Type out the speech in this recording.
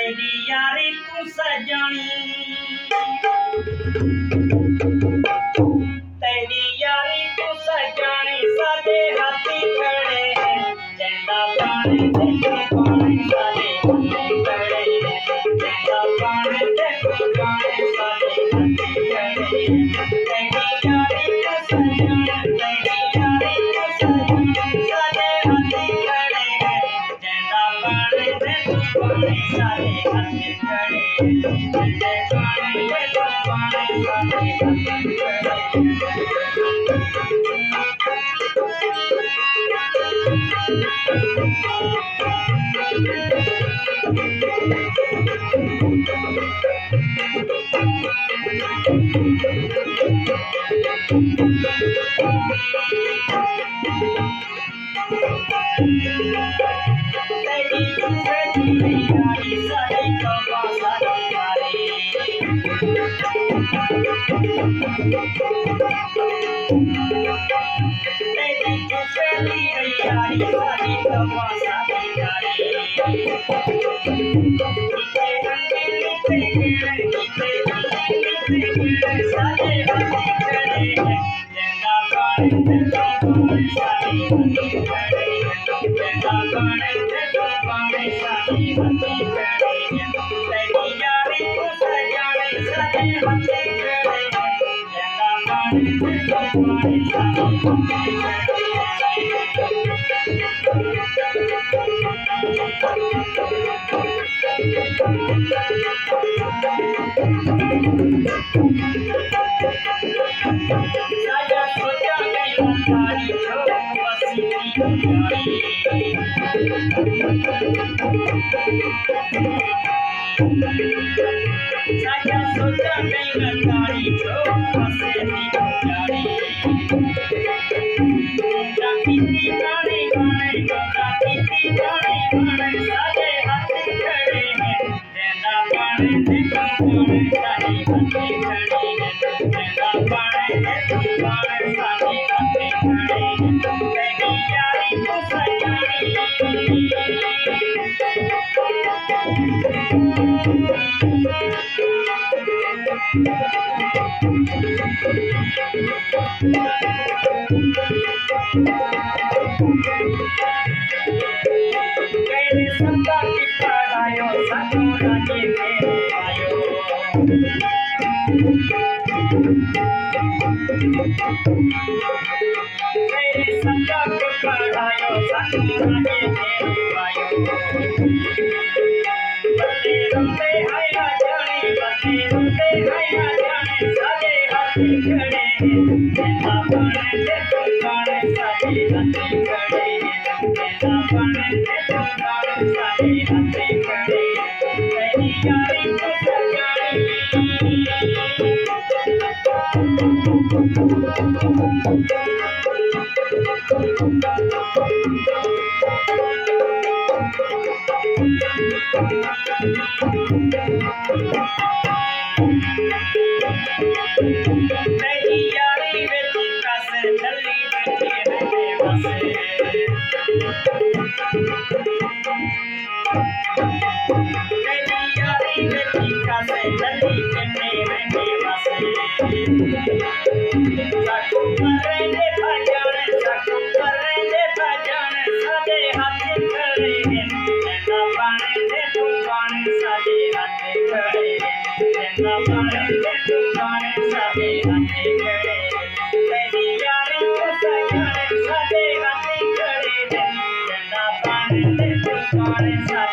तेरी यारी तू सजनी तेरी यारी तू सजनी साडे हाथी खड़े झंडा पाने देखो पाने साडे हाथी खड़े झंडा पाने देखो पाने साडे हाथी खड़े तेरी यारी तू सजनी तेरी यारी तू सजनी साडे हाथी खड़े झंडा पाने देखो पाने साडे हाथी खड़े झंडे पाने देखो पाने साडे हाथी खड़े तेरी सजनी यारी साडी कवा साडी यारी तेरी सजनी यारी साडी कवा साडी यारी इते रंगीली ते साडे हाथी खड़े झंडा पाने देखो पाने साडे हाथी खड़े झंडा पाने देखो पाने साडे हाथी खड़े तेरी यारी तू सजनी साडे हाथी खड़े झंडा पाने देखो पाने साडे हाथी साजा सोचा गई तारी छो बसी साजा सोचा गई तारी छो बसे यारी जाती गाने गाने जाती गाने गाने साडे हाथी खड़े झंडा पाने देखो पाने साडे हाथी खड़े झंडा पाने देखो पाने साडे हाथी खड़े तेरी यारी तू सजनी तेरे सबका की पढ़ायो साडो राजे मेरे आयो तेरे सबका की पढ़ायो साडो राजे मेरे आयो बते रोते आया जाने साडे हाथी खड़े झंडा पाने देखो पाने साडे हाथी खड़े झंडा पाने देखो पाने साडे हाथी खड़े तेरी यारी तू सजनी तेरी यारी बेटी कासे जल्दी बेटी रहने बसे तेरी यारी बेटी कासे जल्दी बेटी रहने बसे साकू करेंगे भजन साडे हाथी खड़े झंडा पाने देखो पाने साडे हाथी खड़े झंडा पाने देखो पाने साडे हाथी खड़े तेरी यारी तू सजनी साडे हाथी खड़े झंडा पाने देखो पाने साडे